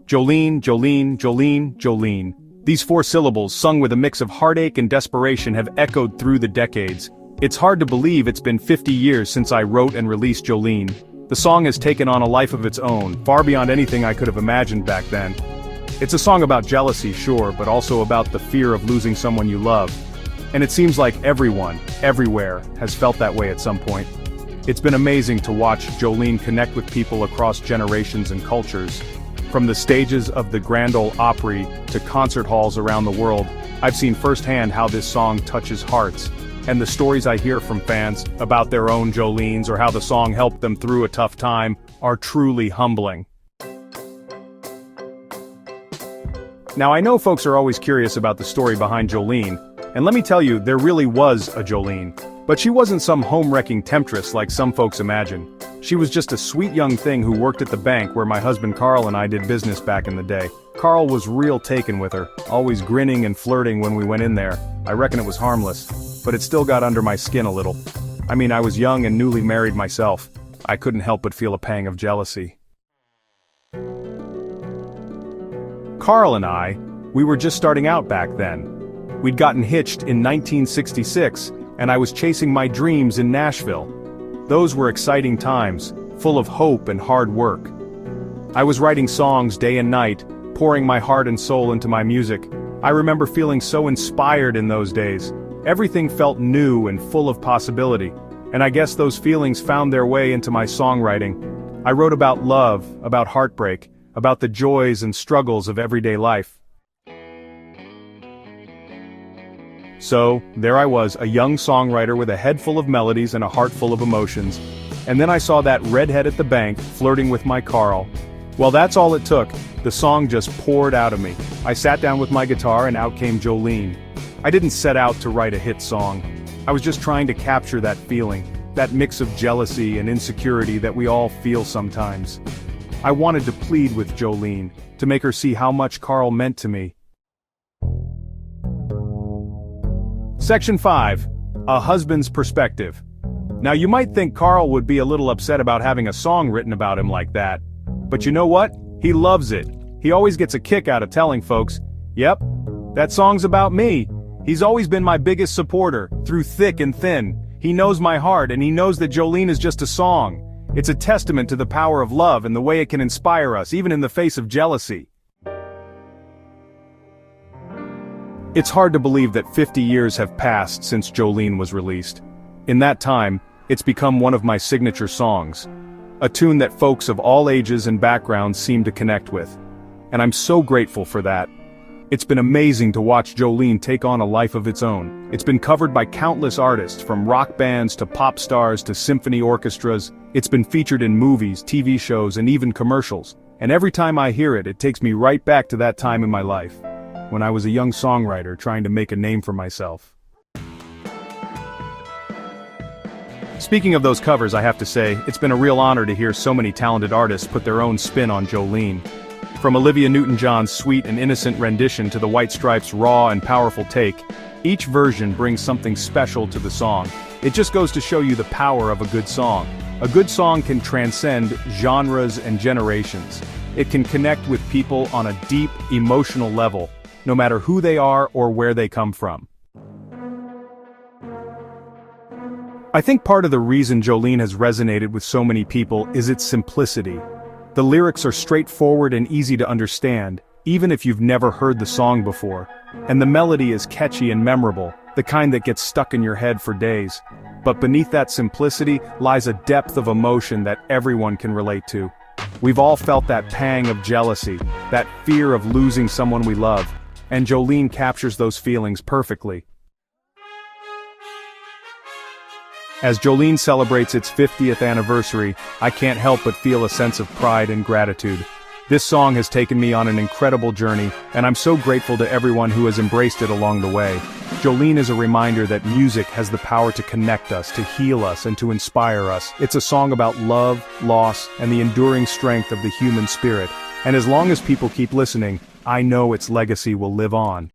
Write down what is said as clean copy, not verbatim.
Jolene, Jolene, Jolene, Jolene. These four syllables, sung with a mix of heartache and desperation, have echoed through the decades. It's hard to believe it's been 50 years since I wrote and released Jolene. The song has taken on a life of its own, far beyond anything I could have imagined back then. It's a song about jealousy, sure, but also about the fear of losing someone you love. And it seems like everyone, everywhere, has felt that way at some point. It's been amazing to watch Jolene connect with people across generations and cultures. From the stages of the Grand Ole Opry to concert halls around the world, I've seen firsthand how this song touches hearts. And the stories I hear from fans about their own Jolenes or how the song helped them through a tough time are truly humbling. Now I know folks are always curious about the story behind Jolene, and let me tell you, there really was a Jolene. But she wasn't some home-wrecking temptress like some folks imagine. She was just a sweet young thing who worked at the bank where my husband Carl and I did business back in the day. Carl was real taken with her, always grinning and flirting when we went in there. I reckon it was harmless, but it still got under my skin a little. I mean, I was young and newly married myself. I couldn't help but feel a pang of jealousy. Carl and I, we were just starting out back then. We'd gotten hitched in 1966, and I was chasing my dreams in Nashville. Those were exciting times, full of hope and hard work. I was writing songs day and night, pouring my heart and soul into my music. I remember feeling so inspired in those days. Everything felt new and full of possibility, and I guess those feelings found their way into my songwriting. I wrote about love, about heartbreak, about the joys and struggles of everyday life. So, there I was, a young songwriter with a head full of melodies and a heart full of emotions. And then I saw that redhead at the bank, flirting with my Carl. Well, that's all it took. The song just poured out of me. I sat down with my guitar and out came Jolene. I didn't set out to write a hit song. I was just trying to capture that feeling, that mix of jealousy and insecurity that we all feel sometimes. I wanted to plead with Jolene, to make her see how much Carl meant to me. Section 5. A Husband's Perspective. Now you might think Carl would be a little upset about having a song written about him like that. But you know what? He loves it. He always gets a kick out of telling folks, "Yep, that song's about me." He's always been my biggest supporter, through thick and thin. He knows my heart and he knows that Jolene is just a song. It's a testament to the power of love and the way it can inspire us, even in the face of jealousy. It's hard to believe that 50 years have passed since Jolene was released. In that time, it's become one of my signature songs. A tune that folks of all ages and backgrounds seem to connect with. And I'm so grateful for that. It's been amazing to watch Jolene take on a life of its own. It's been covered by countless artists, from rock bands to pop stars to symphony orchestras. It's been featured in movies, TV shows, and even commercials. And every time I hear it, it takes me right back to that time in my life, when I was a young songwriter trying to make a name for myself. Speaking of those covers, I have to say, it's been a real honor to hear so many talented artists put their own spin on Jolene. From Olivia Newton-John's sweet and innocent rendition to the White Stripes' raw and powerful take, each version brings something special to the song. It just goes to show you the power of a good song. A good song can transcend genres and generations. It can connect with people on a deep, emotional level, no matter who they are or where they come from. I think part of the reason Jolene has resonated with so many people is its simplicity. The lyrics are straightforward and easy to understand, even if you've never heard the song before. And the melody is catchy and memorable, the kind that gets stuck in your head for days. But beneath that simplicity lies a depth of emotion that everyone can relate to. We've all felt that pang of jealousy, that fear of losing someone we love, and Jolene captures those feelings perfectly. As Jolene celebrates its 50th anniversary, I can't help but feel a sense of pride and gratitude. This song has taken me on an incredible journey, and I'm so grateful to everyone who has embraced it along the way. Jolene is a reminder that music has the power to connect us, to heal us, and to inspire us. It's a song about love, loss, and the enduring strength of the human spirit. And as long as people keep listening, I know its legacy will live on.